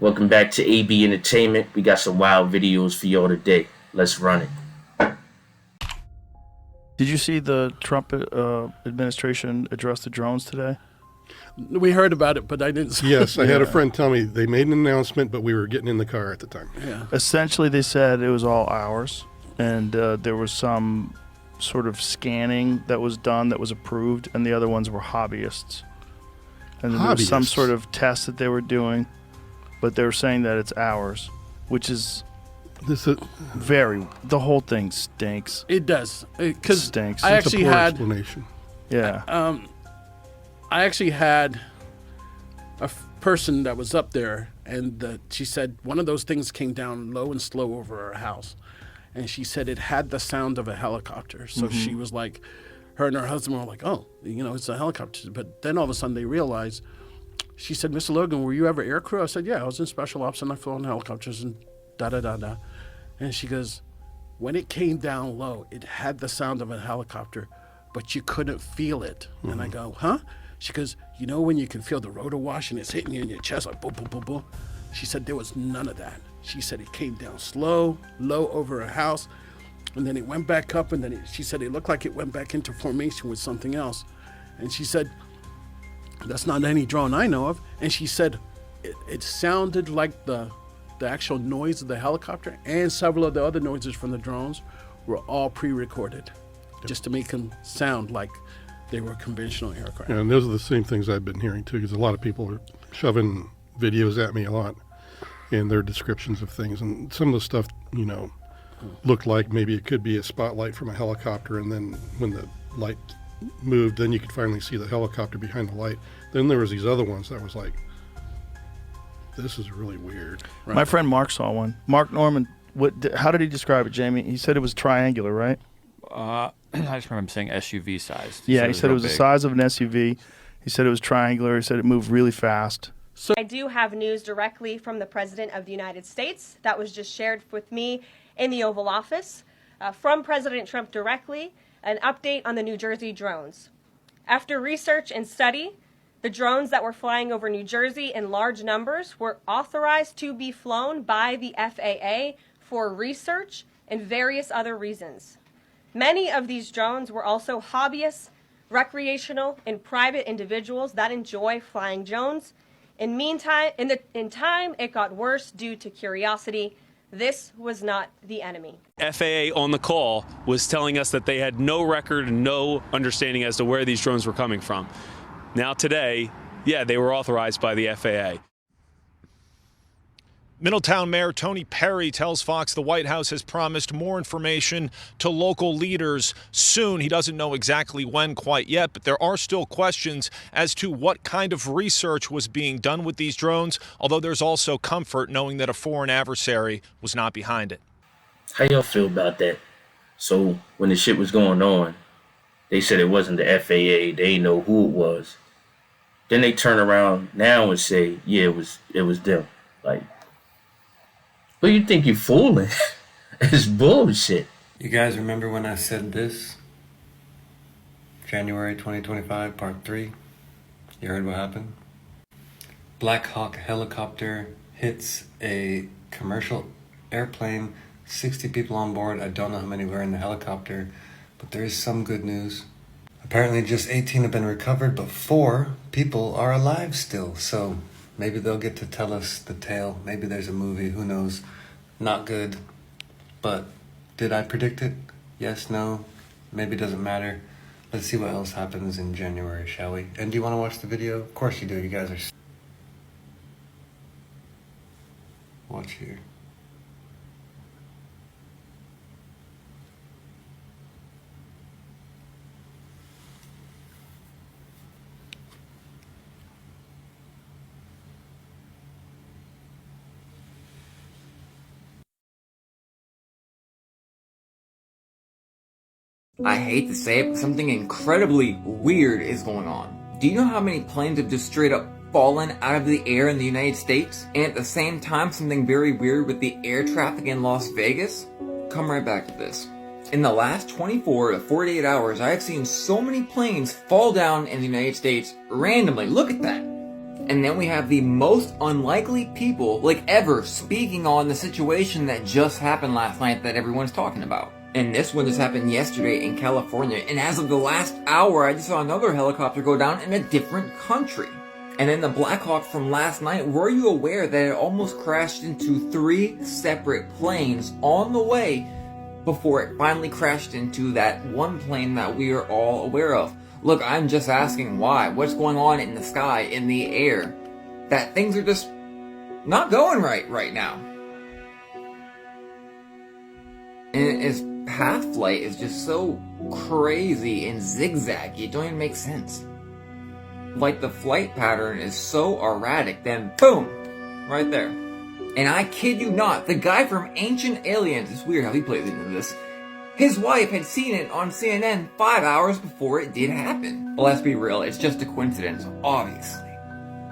Welcome back to AB Entertainment. We got some wild videos for y'all today. Let's run it. Did you see the Trump administration address the drones today? We heard about it, but I didn't see Yes, I had a friend tell me they made an announcement, but we were getting in the car at the time. Yeah. Essentially, they said it was all ours, and there was some sort of scanning that was done that was approved, and the other ones were hobbyists. And there was some sort of test that they were doing, but they were saying that it's ours, which is the whole thing stinks. It does. Because Stinks. I It's actually a poor had explanation. Yeah. I actually had a person that was up there, and she said one of those things came down low and slow over her house, and she said it had the sound of a helicopter. So she was like, her and her husband were like, oh, it's a helicopter. But then all of a sudden they realized, she said, Mr. Logan, were you ever aircrew? I said, yeah, I was in special ops and I flew on helicopters and da-da-da-da. And she goes, when it came down low, it had the sound of a helicopter, but you couldn't feel it. And I go, huh? She goes, when you can feel the rotor wash and it's hitting you in your chest like boom, boom, boom, boom. She said there was none of that. She said it came down slow, low over her house, and then it went back up, and then she said it looked like it went back into formation with something else. And she said, that's not any drone I know of. And she said it sounded like the actual noise of the helicopter and several of the other noises from the drones were all pre-recorded just to make them sound like they were conventional aircraft. And those are the same things I've been hearing too, because a lot of people are shoving videos at me a lot and their descriptions of things. And some of the stuff, looked like maybe it could be a spotlight from a helicopter, and then when the light moved, then you could finally see the helicopter behind the light. Then there was these other ones that was like, this is really weird. Right. My friend Mark saw one. Mark Norman, how did he describe it, Jamie? He said it was triangular, right? I just remember him saying SUV sized. Yeah, he said it was the size of an SUV. He said it was triangular. He said it moved really fast. So I do have news directly from the President of the United States that was just shared with me in the Oval Office from President Trump directly, an update on the New Jersey drones. After research and study, the drones that were flying over New Jersey in large numbers were authorized to be flown by the FAA for research and various other reasons. Many of these drones were also hobbyists, recreational, and private individuals that enjoy flying drones. In time, it got worse due to curiosity. This was not the enemy. FAA on the call was telling us that they had no record and no understanding as to where these drones were coming from. Now today, yeah, they were authorized by the FAA. Middletown Mayor Tony Perry tells Fox the White House has promised more information to local leaders soon. He doesn't know exactly when quite yet, but there are still questions as to what kind of research was being done with these drones, although there's also comfort knowing that a foreign adversary was not behind it. How y'all feel about that? So when the shit was going on, they said it wasn't the FAA. They didn't know who it was. Then they turn around now and say, yeah, it was them. Like, who you think you're fooling? It's bullshit. You guys remember when I said this? January 2025, part 3. You heard what happened? Black Hawk helicopter hits a commercial airplane, 60 people on board. I don't know how many were in the helicopter, but there is some good news. Apparently just 18 have been recovered, but 4 people are alive still. So maybe they'll get to tell us the tale. Maybe there's a movie, who knows? Not good. But did I predict it? Yes, no? Maybe it doesn't matter. Let's see what else happens in January, shall we? And do you want to watch the video? Of course you do. You guys are... Watch here. I hate to say it, but something incredibly weird is going on. Do you know how many planes have just straight up fallen out of the air in the United States? And at the same time, something very weird with the air traffic in Las Vegas? Come right back to this. In the last 24 to 48 hours, I have seen so many planes fall down in the United States randomly. Look at that. And then we have the most unlikely people, like ever, speaking on the situation that just happened last night that everyone's talking about. And this one just happened yesterday in California. And as of the last hour, I just saw another helicopter go down in a different country. And then the Black Hawk from last night, were you aware that it almost crashed into 3 separate planes on the way before it finally crashed into that one plane that we are all aware of? Look, I'm just asking why. What's going on in the sky, in the air? That things are just not going right now. And its path flight is just so crazy and zigzag, it don't even make sense. Like the flight pattern is so erratic, then boom, right there. And I kid you not, the guy from Ancient Aliens, it's weird how he plays into this, his wife had seen it on CNN 5 hours before it did happen. But let's be real, it's just a coincidence, obviously.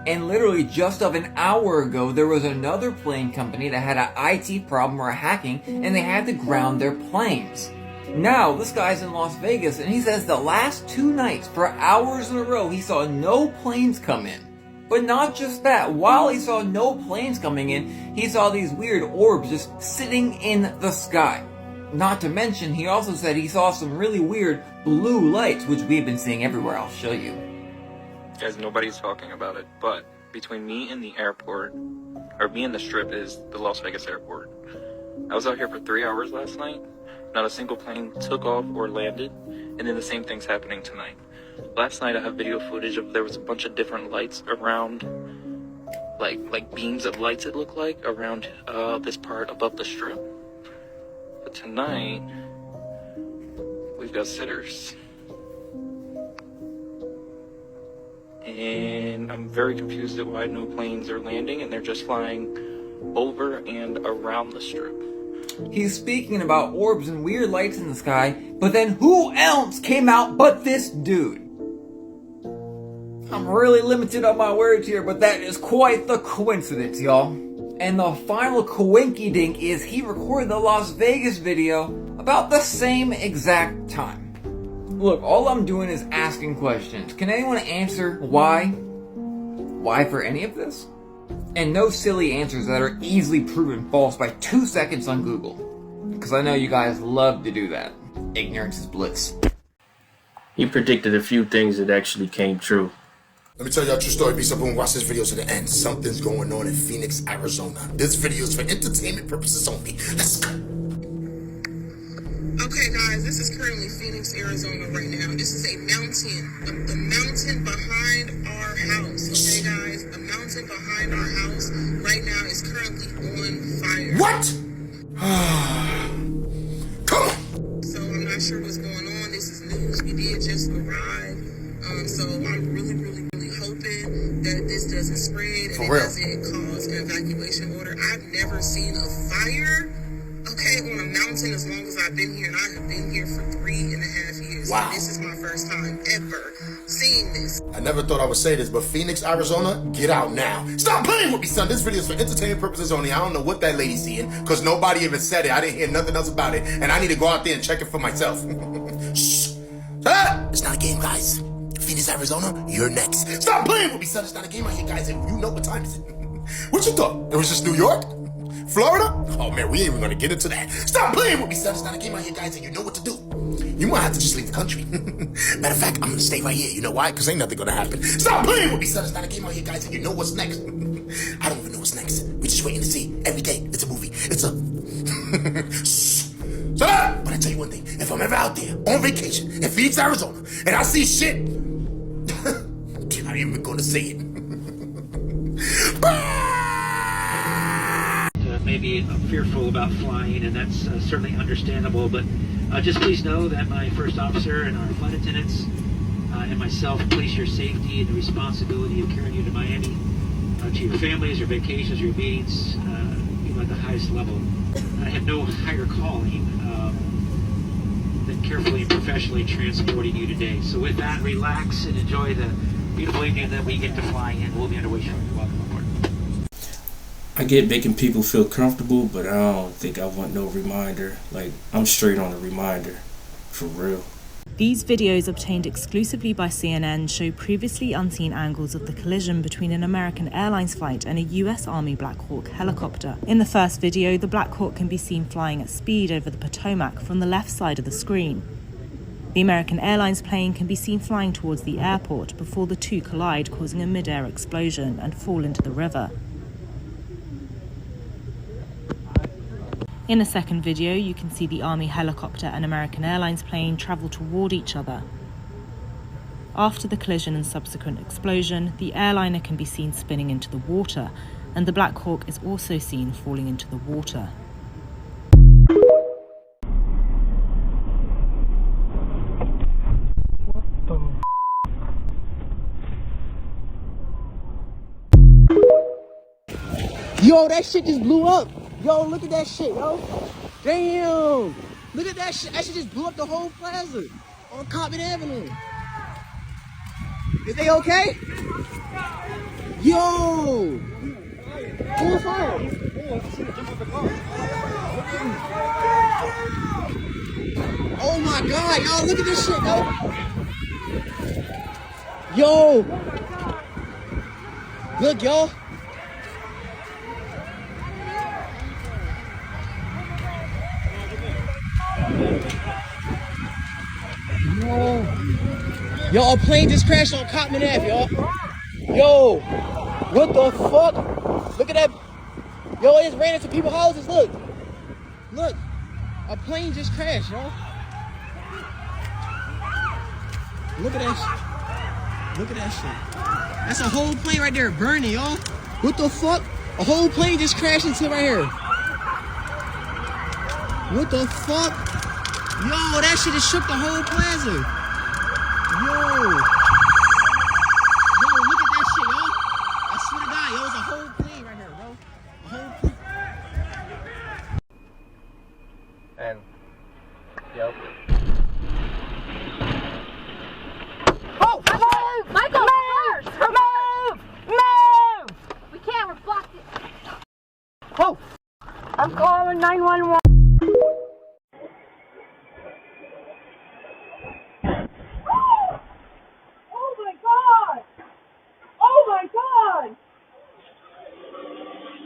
And literally just of an hour ago, there was another plane company that had an IT problem or hacking, and they had to ground their planes. Now, this guy's in Las Vegas, and he says the last 2 nights, for hours in a row, he saw no planes come in. But not just that, while he saw no planes coming in, he saw these weird orbs just sitting in the sky. Not to mention, he also said he saw some really weird blue lights, which we've been seeing everywhere. I'll show you. Guys, nobody's talking about it, but between me and the airport, or me and the strip is the Las Vegas airport. I was out here for 3 hours last night. Not a single plane took off or landed, and then the same thing's happening tonight. Last night I have video footage of there was a bunch of different lights around, like beams of lights it looked like, around this part above the strip. But tonight, we've got sitters. And I'm very confused at why no planes are landing and they're just flying over and around the strip. He's speaking about orbs and weird lights in the sky, but then who else came out but this dude? I'm really limited on my words here, but that is quite the coincidence, y'all. And the final coinky-dink is he recorded the Las Vegas video about the same exact time. Look, all I'm doing is asking questions. Can anyone answer why? Why for any of this? And no silly answers that are easily proven false by 2 seconds on Google. Because I know you guys love to do that. Ignorance is bliss. He predicted a few things that actually came true. Let me tell y'all a true story. Be simple and watch this video to the end. Something's going on in Phoenix, Arizona. This video is for entertainment purposes only. Let's go. Okay, guys, this is currently Phoenix, Arizona right now. This is a mountain. The mountain behind our house. Okay, guys? The mountain behind our house right now is currently on fire. What? Come on. So I'm not sure what's going on. This is news. We did just arrive. So I'm really hoping that this doesn't spread and it doesn't cause an evacuation order. I've never seen a fire, okay, on a mountain as long as I've been here, and I have been here for 3.5 years. Wow. So this is my first time ever seeing this. I never thought I would say this, but Phoenix, Arizona, get out now. Stop playing with me, son. This video is for entertainment purposes only. I don't know what that lady's seeing, because nobody even said it. I didn't hear nothing else about it, and I need to go out there and check it for myself. Shh. Shut up. It's not a game, guys. Phoenix, Arizona, you're next. Stop playing with me, son. It's not a game out here, guys, and you know what time is it. What you thought? It was just New York? Florida? Oh, man, we ain't even gonna get into that. Stop playing with me, son. It's not a game out here, guys, and you know what to do. You might have to just leave the country. Matter of fact, I'm gonna stay right here. You know why? Because ain't nothing gonna happen. Stop playing with me, son. It's not a game out here, guys, and you know what's next. I don't even know what's next. We're just waiting to see. Every day, it's a movie. It's a... Shut up! But I tell you one thing. If I'm ever out there on vacation in Phoenix, Arizona, and I see shit... I ain't even gonna say it. Maybe fearful about flying, and that's certainly understandable, but just please know that my first officer and our flight attendants and myself place your safety and the responsibility of carrying you to Miami, to your families, your vacations, your meetings, at the highest level. I have no higher calling than carefully and professionally transporting you today. So with that, relax and enjoy the beautiful evening that we get to fly in. We'll be underway shortly. Welcome aboard. I get making people feel comfortable, but I don't think I want no reminder. Like, I'm straight on a reminder. For real. These videos, obtained exclusively by CNN, show previously unseen angles of the collision between an American Airlines flight and a US Army Black Hawk helicopter. In the first video, the Black Hawk can be seen flying at speed over the Potomac from the left side of the screen. The American Airlines plane can be seen flying towards the airport before the two collide, causing a mid-air explosion and fall into the river. In the second video, you can see the Army helicopter and American Airlines plane travel toward each other. After the collision and subsequent explosion, the airliner can be seen spinning into the water, and the Black Hawk is also seen falling into the water. Yo, that shit just blew up. Yo, look at that shit, yo. Damn. Look at that shit. That shit just blew up the whole plaza on Compton Avenue. Is they okay? Yo. Who was fire? Oh my God, y'all, look at this shit, yo. Yo. Look, y'all. Yo, a plane just crashed on Compton Ave, y'all. Yo, what the fuck? Look at that. Yo, it just ran into people's houses. Look. Look. A plane just crashed, y'all. Look at that shit. Look at that shit. That's a whole plane right there burning, y'all. What the fuck? A whole plane just crashed into right here. What the fuck? Yo, that shit just shook the whole plaza. Yo, look at that shit, yo. I swear to God, yo, it's a whole plane right here, bro. A whole plane. And, yo. Oh, move! Michael, move! Move! Move! We can't, we're blocked. Oh! I'm calling 911.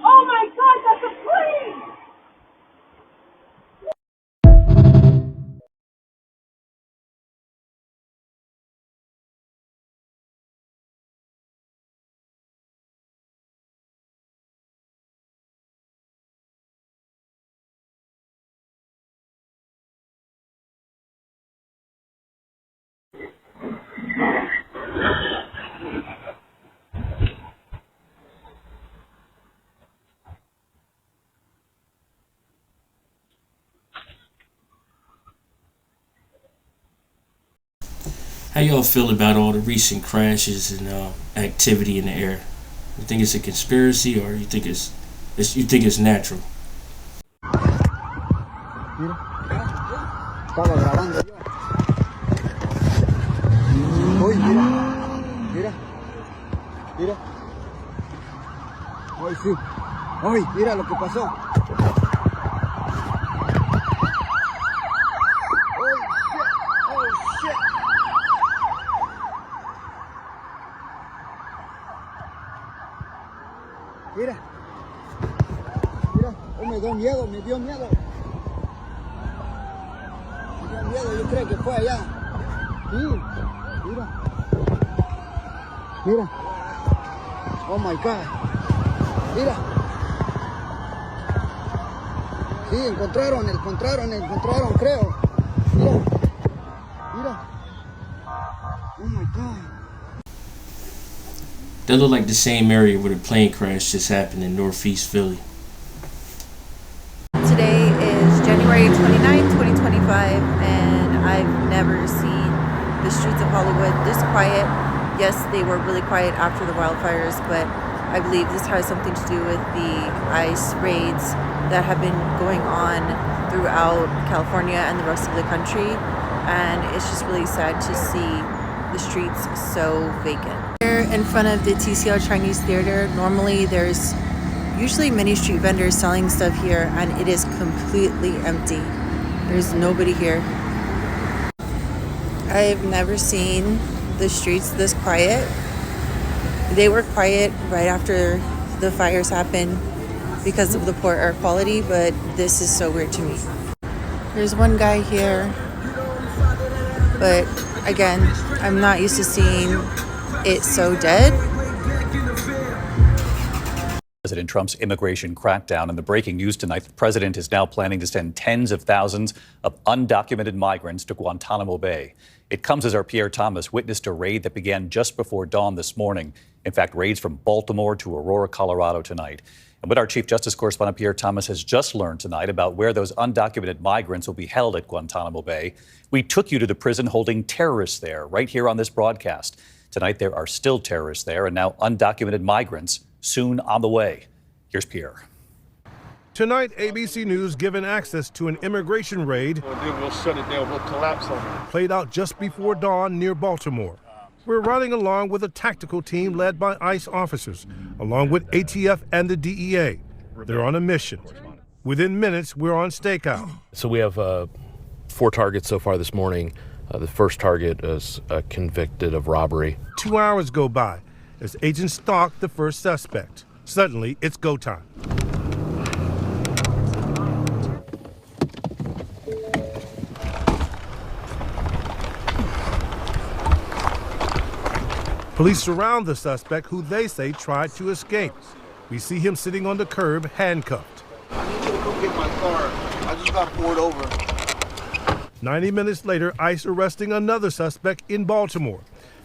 Oh my God, that's a plane! How y'all feel about all the recent crashes and activity in the air? You think it's a conspiracy, or you think it's natural? Estaba grabando yo. Uy, mira. Mira. Mira. Ay, sí. Ay, mira lo que pasó. Mira, mira, oh, me dio miedo, me dio miedo. Me dio miedo, yo creo que fue allá. Sí, mira. Mira. Oh my God. Mira. Sí, encontraron, creo. Mira. Mira. Oh my God. That looked like the same area where the plane crash just happened in Northeast Philly. Today is January 29, 2025, and I've never seen the streets of Hollywood this quiet. Yes, they were really quiet after the wildfires, but I believe this has something to do with the ICE raids that have been going on throughout California and the rest of the country, and it's just really sad to see the streets so vacant. Here in front of the TCL Chinese Theater, normally there's usually many street vendors selling stuff here, and it is completely empty. There's nobody here. I've never seen the streets this quiet. They were quiet right after the fires happened because of the poor air quality, but this is so weird to me. There's one guy here, but again, I'm not used to seeing it so dead. President Trump's immigration crackdown. And the breaking news tonight, the president is now planning to send tens of thousands of undocumented migrants to Guantanamo Bay. It comes as our Pierre Thomas witnessed a raid that began just before dawn this morning. In fact, raids from Baltimore to Aurora, Colorado tonight. And what our Chief Justice correspondent Pierre Thomas has just learned tonight about where those undocumented migrants will be held at Guantanamo Bay. We took you to the prison holding terrorists there, right here on this broadcast. Tonight, there are still terrorists there and now undocumented migrants soon on the way. Here's Pierre. Tonight, ABC News given access to an immigration raid. Then we'll shut it down. We'll collapse on it. Played out just before dawn near Baltimore. We're riding along with a tactical team led by ICE officers, along with ATF and the DEA. They're on a mission. Within minutes, we're on stakeout. So we have 4 targets so far this morning. The first target is convicted of robbery. 2 hours go by as agents stalk the first suspect. Suddenly, it's go time. Police surround the suspect, who they say tried to escape. We see him sitting on the curb, handcuffed. I need you to come get my car. I just got pulled over. 90 minutes later, ICE arresting another suspect in Baltimore.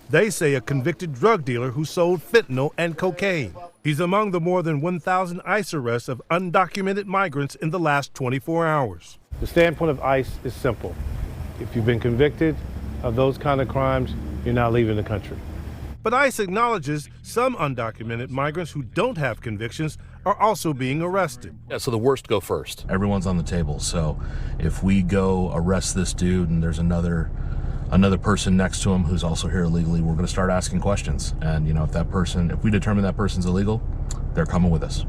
They say a convicted drug dealer who sold fentanyl and cocaine. He's among the more than 1,000 ICE arrests of undocumented migrants in the last 24 hours. The standpoint of ICE is simple. If you've been convicted of those kind of crimes, you're not leaving the country. But ICE acknowledges some undocumented migrants who don't have convictions are also being arrested. Yeah, so the worst go first. Everyone's on the table. So if we go arrest this dude and there's another person next to him who's also here illegally, we're going to start asking questions. And, if we determine that person's illegal, they're coming with us.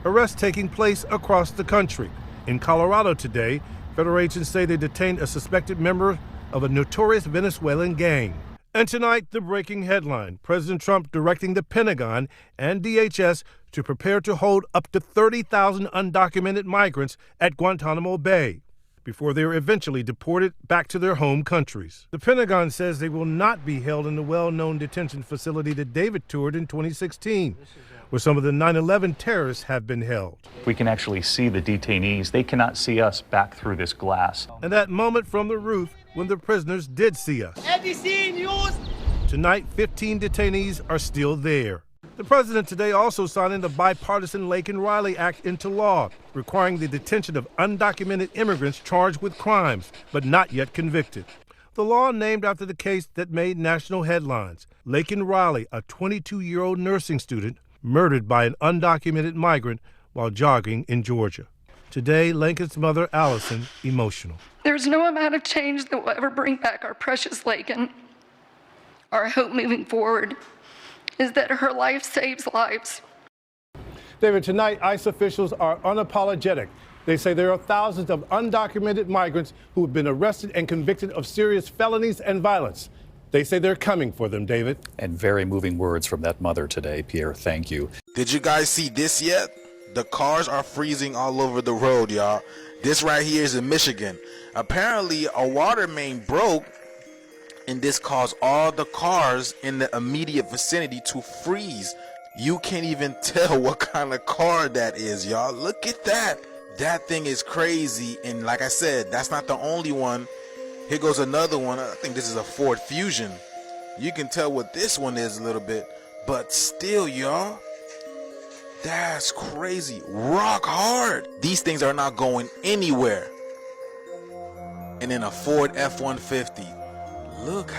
Arrests taking place across the country. In Colorado today, federal agents say they detained a suspected member of a notorious Venezuelan gang. And tonight, the breaking headline, President Trump directing the Pentagon and DHS to prepare to hold up to 30,000 undocumented migrants at Guantanamo Bay before they are eventually deported back to their home countries. The Pentagon says they will not be held in the well-known detention facility that David toured in 2016, where some of the 9/11 terrorists have been held. We can actually see the detainees. They cannot see us back through this glass. And that moment from the roof when the prisoners did see us. Tonight, 15 detainees are still there. The president today also signed the bipartisan Laken-Riley Act into law, requiring the detention of undocumented immigrants charged with crimes, but not yet convicted. The law named after the case that made national headlines. Laken-Riley, a 22-year-old nursing student, murdered by an undocumented migrant while jogging in Georgia. Today, Lincoln's mother, Allison, emotional. There's no amount of change that will ever bring back our precious Laken. Our hope moving forward is that her life saves lives. David, tonight, ICE officials are unapologetic. They say there are thousands of undocumented migrants who have been arrested and convicted of serious felonies and violence. They say they're coming for them, David. And very moving words from that mother today, Pierre. Thank you. Did you guys see this yet? The cars are freezing all over the road, y'all. This right here is in Michigan. Apparently, a water main broke, and this caused all the cars in the immediate vicinity to freeze. You can't even tell what kind of car that is, y'all. Look at that. That thing is crazy. And like I said, that's not the only one. Here goes another one. I think this is a Ford Fusion. You can tell what this one is a little bit, but still, y'all, that's crazy. Rock hard. These things are not going anywhere. And then a Ford F-150. Look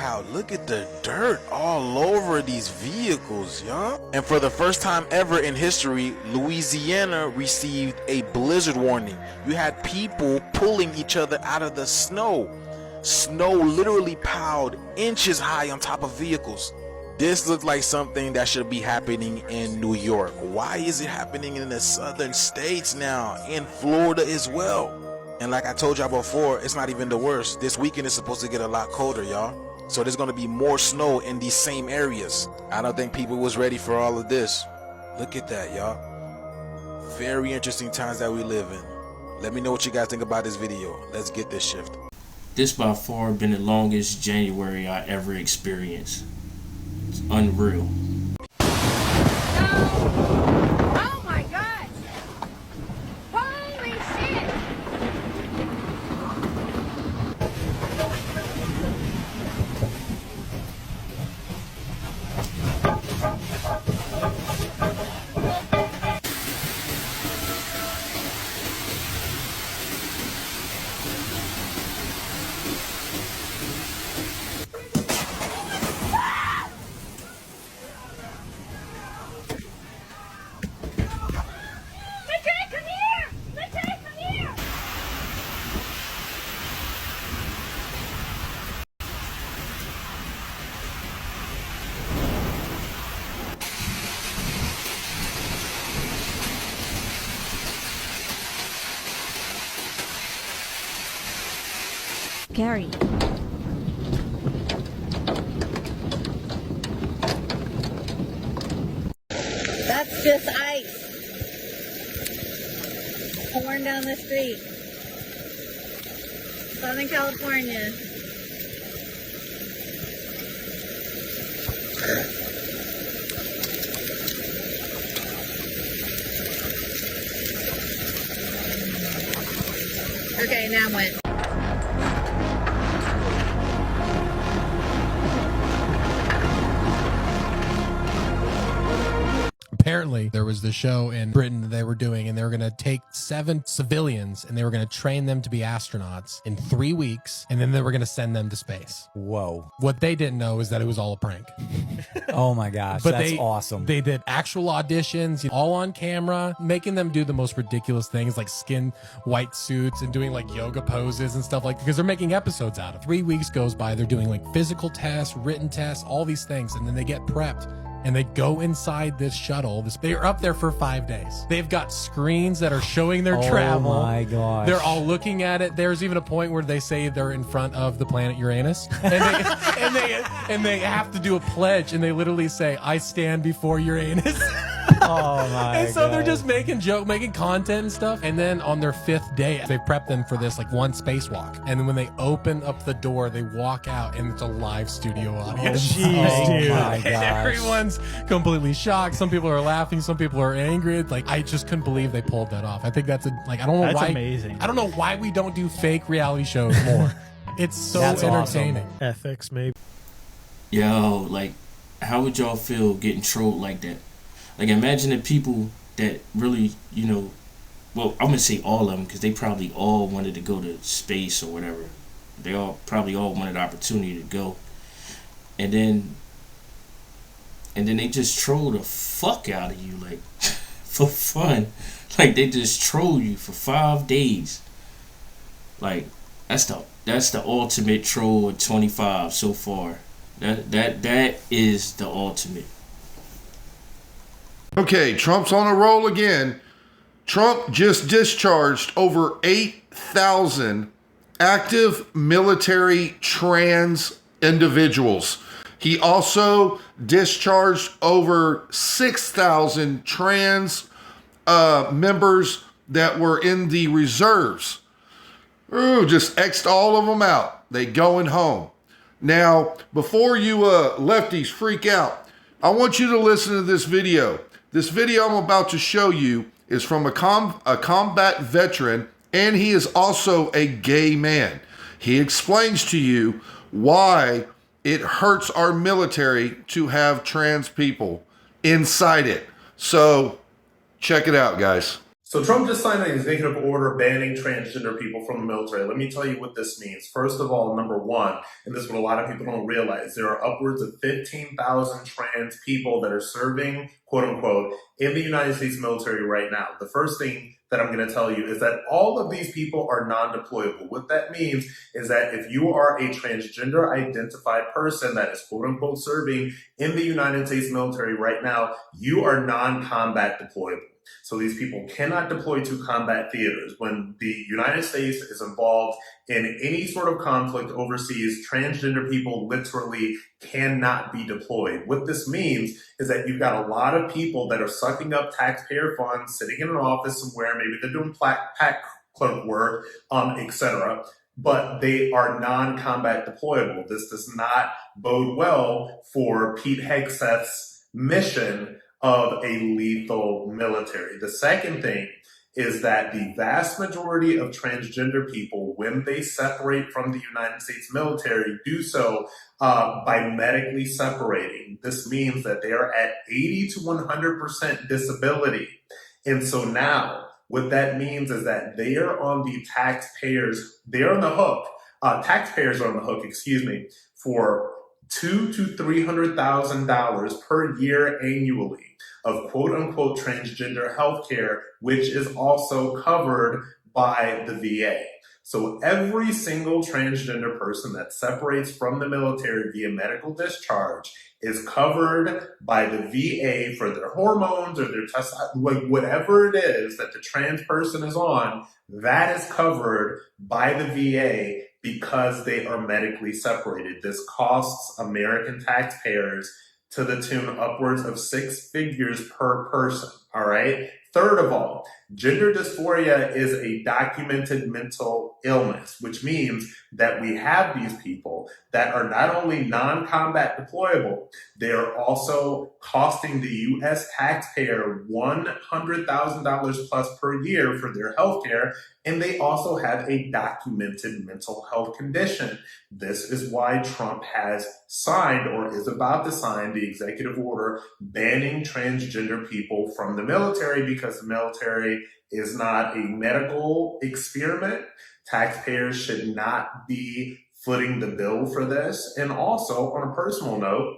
at the dirt all over these vehicles, y'all. And for the first time ever in history, Louisiana received a blizzard warning. You had people pulling each other out of the snow. Snow literally piled inches high on top of vehicles. This looks like something that should be happening in New York. Why is it happening in the southern states now? In Florida as well. And like I told y'all before, it's not even the worst. This weekend is supposed to get a lot colder, y'all. So there's going to be more snow in these same areas. I don't think people was ready for all of this. Look at that, y'all. Very interesting times that we live in. Let me know what you guys think about this video. Let's get this shift. This by far been the longest January I ever experienced. It's unreal. Oh my god! Holy shit! Lieutenant, come here! Lieutenant, come here! Gary. That's just ice. Pouring down the street. Southern California. Okay, now what? Apparently, there was the show in Britain that they were doing, and they were going to take 7 civilians and they were going to train them to be astronauts in 3 weeks, and then they were going to send them to space. Whoa. What they didn't know is that it was all a prank. Oh my gosh, that's awesome. They did actual auditions, all on camera, making them do the most ridiculous things like skin white suits and doing like yoga poses and stuff like, because they're making episodes out of it. 3 weeks goes by, they're doing like physical tests, written tests, all these things, and then they get prepped. And they go inside this shuttle. They're up there for 5 days. They've got screens that are showing their travel. Oh my gosh. They're all looking at it. There's even a point where they say they're in front of the planet Uranus. And they have to do a pledge. And they literally say, "I stand before Uranus." Oh my And so they're gosh. just making content and stuff. And then on their 5th day, they prep them for this like one spacewalk. And then when they open up the door, they walk out and it's a live studio audience. Jeez, my gosh. Everyone's completely shocked. Some people are laughing. Some people are angry. Like, I just couldn't believe they pulled that off. I think that's I don't know That's why. amazing. I don't know why we don't do fake reality shows more. It's so That's entertaining. awesome. Ethics, maybe. Yo, like, how would y'all feel getting trolled like that? Like, imagine the people that really, well, I'm gonna say all of them because they probably all wanted to go to space or whatever. They probably all wanted the opportunity to go, and then they just troll the fuck out of you, like, for fun. Like, they just troll you for 5 days. Like, that's the ultimate troll of 25 so far. That is the ultimate. Okay, Trump's on a roll again. Trump just discharged over 8,000 active military trans individuals. He also discharged over 6,000 trans members that were in the reserves. Ooh, just X'd all of them out. They going home. Now, before you lefties freak out, I want you to listen to this video. This video I'm about to show you is from a combat veteran, and he is also a gay man. He explains to you why it hurts our military to have trans people inside it. So, check it out, guys. So Trump just signed an executive order banning transgender people from the military. Let me tell you what this means. First of all, number one, and this is what a lot of people don't realize, there are upwards of 15,000 trans people that are serving, quote unquote, in the United States military right now. The first thing that I'm going to tell you is that all of these people are non-deployable. What that means is that if you are a transgender identified person that is quote unquote serving in the United States military right now, you are non-combat deployable. So these people cannot deploy to combat theaters. When the United States is involved in any sort of conflict overseas, transgender people literally cannot be deployed. What this means is that you've got a lot of people that are sucking up taxpayer funds, sitting in an office somewhere, maybe they're doing pack clerk work, etc., but they are non-combat deployable. This does not bode well for Pete Hegseth's mission of a lethal military. The second thing is that the vast majority of transgender people, when they separate from the United States military, do so by medically separating. This means that they are at 80 to 100% disability. And so now, what that means is that they are on the taxpayers, they're on the hook, taxpayers are on the hook, excuse me, for $200,000 to $300,000 per year annually of quote unquote transgender healthcare, which is also covered by the VA. So every single transgender person that separates from the military via medical discharge is covered by the VA for their hormones or their test, like whatever it is that the trans person is on, that is covered by the VA because they are medically separated. This costs American taxpayers to the tune upwards of 6 figures per person, all right? Third of all, gender dysphoria is a documented mental illness, which means that we have these people that are not only non-combat deployable, they are also costing the U.S. taxpayer $100,000 plus per year for their health care, and they also have a documented mental health condition. This is why Trump has signed or is about to sign the executive order banning transgender people from the military because the military is not a medical experiment. Taxpayers should not be footing the bill for this. And also, on a personal note,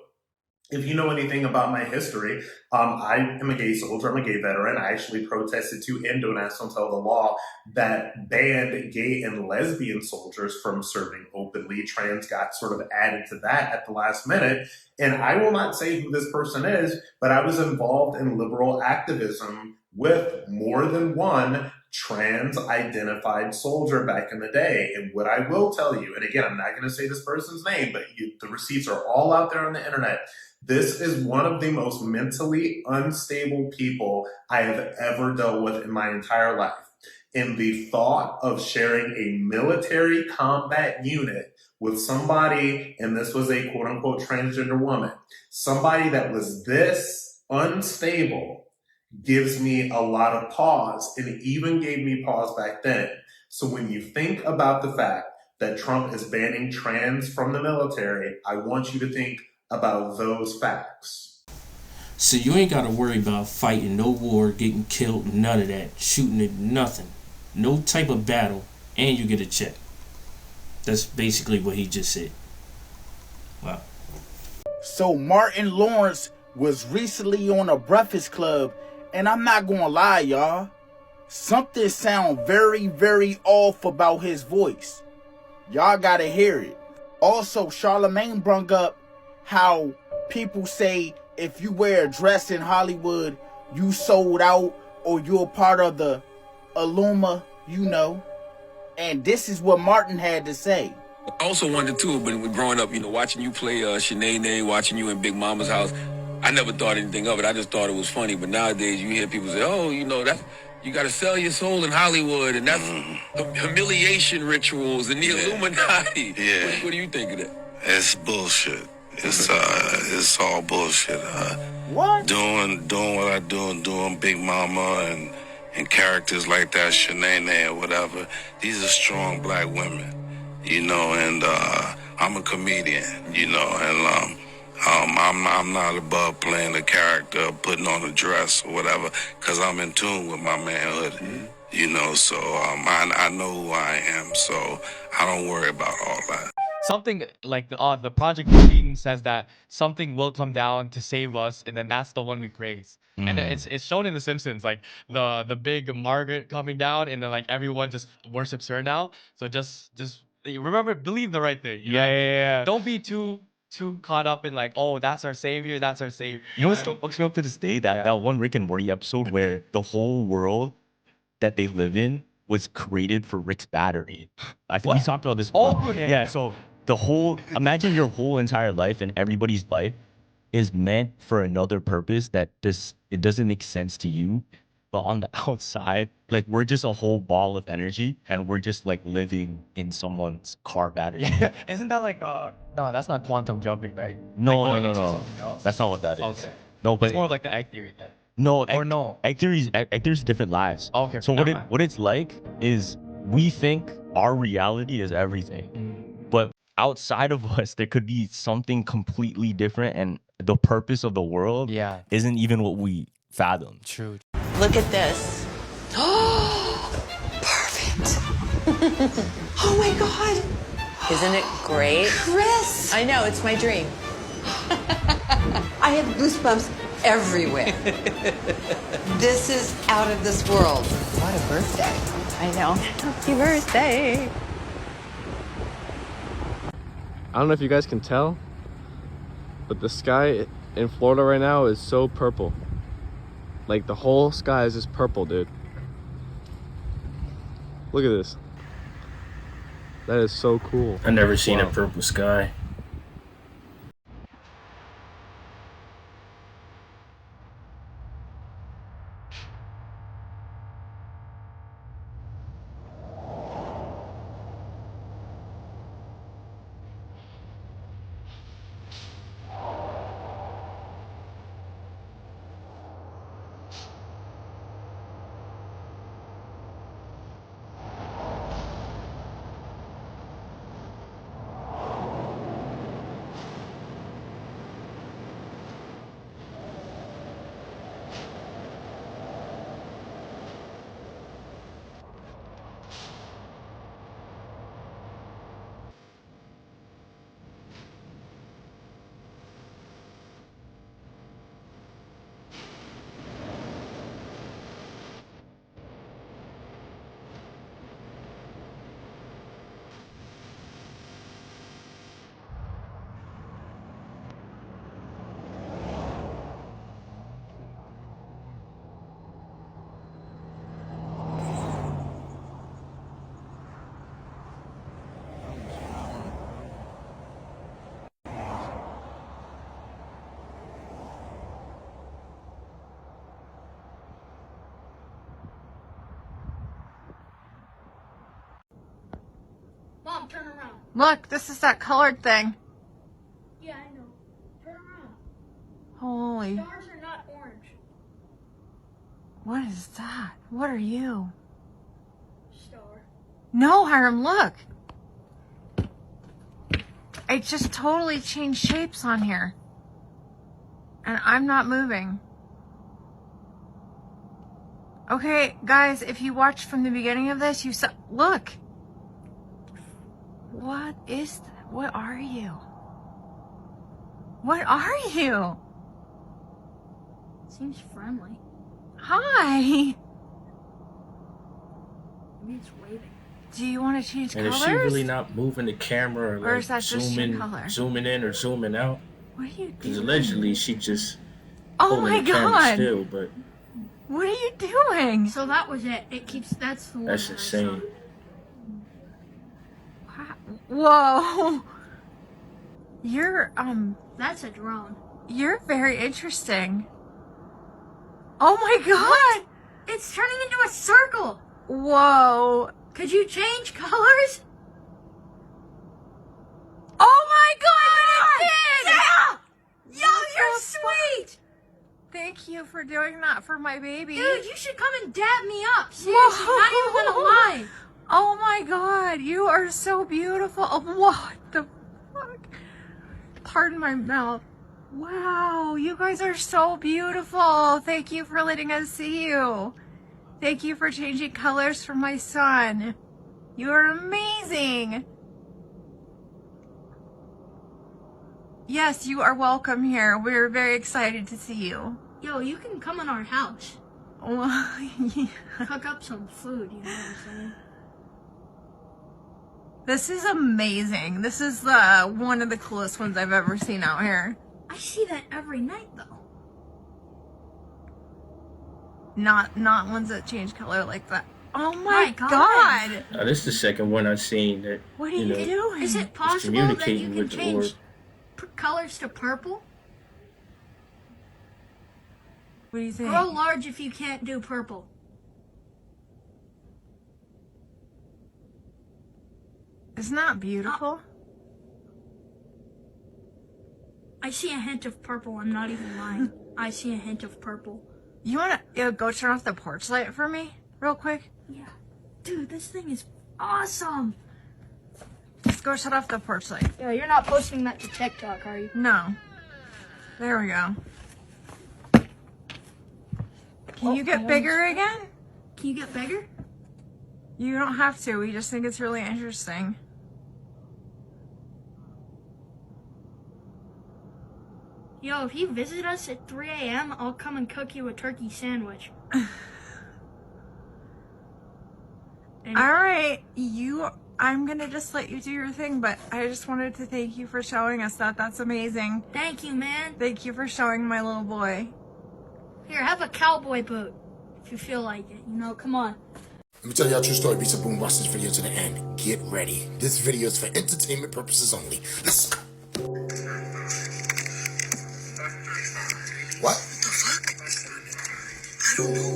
if you know anything about my history, I am a gay soldier, I'm a gay veteran. I actually protested to end until the law that banned gay and lesbian soldiers from serving openly. Trans got sort of added to that at the last minute. And I will not say who this person is, but I was involved in liberal activism with more than one trans-identified soldier back in the day. And what I will tell you, and again, I'm not going to say this person's name, but the receipts are all out there on the internet. This is one of the most mentally unstable people I have ever dealt with in my entire life. And the thought of sharing a military combat unit with somebody, and this was a quote unquote transgender woman, somebody that was this unstable, gives me a lot of pause, and it even gave me pause back then. So when you think about the fact that Trump is banning trans from the military, I want you to think about those facts. So you ain't got to worry about fighting no war, getting killed, none of that, shooting at nothing, no type of battle, and you get a check. That's basically what he just said. Wow. So Martin Lawrence was recently on a Breakfast Club, and I'm not gonna lie, y'all, something sound very, very off about his voice. Y'all gotta hear it. Also, Charlamagne brung up how people say if you wear a dress in Hollywood, you sold out or you're part of the Illuma, you know. And this is what Martin had to say. I also wondered too, but when growing up, watching you play Shanae, watching you in Big Mama's house, I never thought anything of it. I just thought it was funny. But nowadays, you hear people say, "Oh, that you got to sell your soul in Hollywood, and that's humiliation rituals and the Illuminati." Yeah. What do you think of that? It's bullshit. It's all bullshit. What? Doing what I do and doing Big Mama and characters like that, Shanae or whatever. These are strong black women, and I'm a comedian, and I'm not above playing a character, putting on a dress or whatever, because I'm in tune with my manhood, so I know who I am, so I don't worry about all that. Something like the Project Green says that something will come down to save us, and then that's the one we praise. And it's shown in The Simpsons, like the big Margaret coming down, and then like everyone just worships her now. So just remember, believe the right thing. You know? Yeah. Don't be too too caught up in like, oh, that's our savior, that's our savior. You know what still fucks me up to this day? That one Rick and Morty episode where the whole world that they live in was created for Rick's battery. I think we talked about this. Oh, yeah. Yeah. So imagine your whole entire life and everybody's life is meant for another purpose it doesn't make sense to you. But on the outside, like we're just a whole ball of energy and we're just like living in someone's car battery. Yeah. Isn't that like no, that's not quantum jumping, right? No, Like, no. That's not what that is. Okay. No, but It's more like the egg theory then. no, Or no. egg theory's different lives. Okay. So never mind. what it's like is we think our reality is everything, but outside of us there could be something completely different, and the purpose of the world isn't even what we fathom. True. Look at this. Perfect. Oh my God. Isn't it great? Chris. I know, it's my dream. I have goosebumps everywhere. This is out of this world. What a birthday. I know. Happy birthday. I don't know if you guys can tell, but the sky in Florida right now is so purple. Like the whole sky is just purple, dude. Look at this. That is so cool. I never seen a purple sky. Mom, turn around. Look, this is that colored thing. Yeah, I know. Turn around. Holy. Stars are not orange. What is that? What are you? Star. No, Hiram, look. It just totally changed shapes on here. And I'm not moving. Okay, guys, if you watched from the beginning of this, you saw... Look. What is that? What are you? What are you? Seems friendly. Hi. Maybe it's waving. Do you want to change And colors? is she really not moving the camera, Or is like that just your color? zooming in or zooming out? What are you Because doing? allegedly she just Oh holding my the camera God. still, but What are you doing? So that was it. It keeps. That's the one. that's that I insane. Whoa. You're, That's a drone. you're very interesting. Oh my God. It's turning into a circle. Whoa. Could you change colors? Oh my God. It did. Yeah! Yo, you're sweet! Thank you for doing that for my baby. Dude, you should come and dab me up. Seriously, not even gonna lie. Oh my God, you are so beautiful. Oh, what the fuck? Pardon my mouth. Wow, you guys are so beautiful. Thank you for letting us see you. Thank you for changing colors for my son. You are amazing. Yes, you are welcome here. We're very excited to see you. Yo, you can come in our house. Well, yeah. Cook up some food, you know what I'm saying? This is amazing. This is one of the coolest ones I've ever seen out here. I see that every night though. Not ones that change color like that. Oh my god. Now, this is the second one I've seen that. What are you doing? Is it possible that you communicating can with the orb. change colors to purple? What do you think? Grow large if you can't do purple. Isn't that beautiful? I see a hint of purple. I'm not even lying. I see a hint of purple. You wanna go turn off the porch light for me, real quick? Yeah. Dude, this thing is awesome. Just go shut off the porch light. Yeah, you're not posting that to TikTok, are you? No. There we go. Can you get bigger again? Can you get bigger? You don't have to. We just think it's really interesting. Yo, if you visit us at 3 a.m., I'll come and cook you a turkey sandwich. Alright, I'm gonna just let you do your thing, but I just wanted to thank you for showing us that. That's amazing. Thank you, man. Thank you for showing my little boy. Here, have a cowboy boot. If you feel like it. You know, come on. Let me tell y'all a true story. Be some boom, watch this video to the end. Get ready. This video is for entertainment purposes only. Let's go. What? The fuck? I don't know.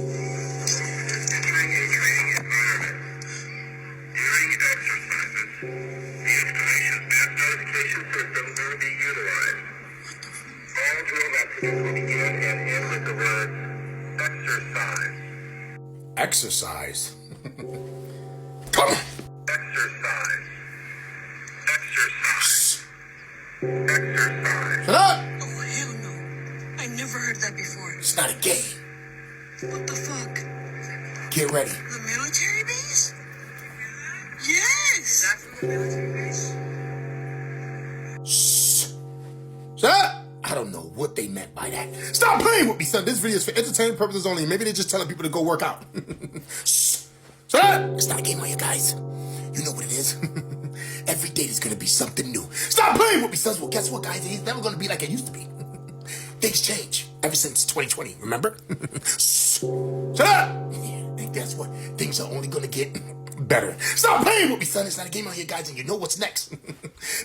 During exercises, the installation's mass notification system will be utilized. All drill lessons will begin and end with the word exercise. Exercise? Come on! Exercise. Exercise. Exercise. Shut up! Oh, hell no. I never heard that before. It's not a game. What the fuck? Get ready. The military base? Yes! That's the military base. Shh. Shut up! I don't know what they meant by that. Stop playing with me, son. This video is for entertainment purposes only. Maybe they're just telling people to go work out. Shh. Shut up! It's not a game on you guys. You know what it is. Every day there's gonna be something new. Stop playing with me, sons. Well, guess what, guys? It's never gonna be like it used to be. Things change. Ever since 2020, remember? Shh. Shut up! And guess what? Things are only gonna get better. Stop playing with me, son. It's not a game on here, guys, and you know what's next.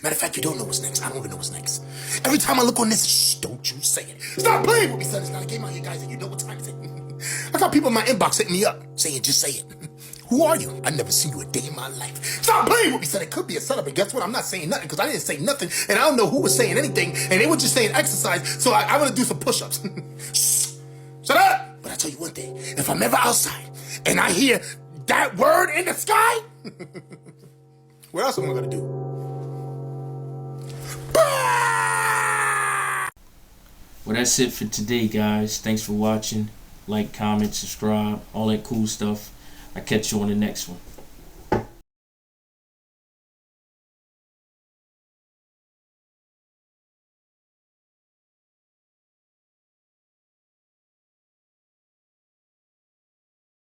Matter of fact, you don't know what's next. I don't even know what's next. Every time I look on this, shh, don't you say it. Stop playing with me, son. It's not a game on here, guys, and you know what time is it. I got people in my inbox hitting me up saying, just say it. Who are you? I never seen you a day in my life. Stop playing with me, son. It could be a setup, and guess what? I'm not saying nothing because I didn't say nothing, and I don't know who was saying anything, and they were just saying exercise, so I want to do some push-ups. Shh. Shut up! But I tell you one thing. If I'm ever outside and I hear that word in the sky, what else am I going to do? Well, that's it for today, guys. Thanks for watching. Like, comment, subscribe, all that cool stuff. I'll catch you on the next one.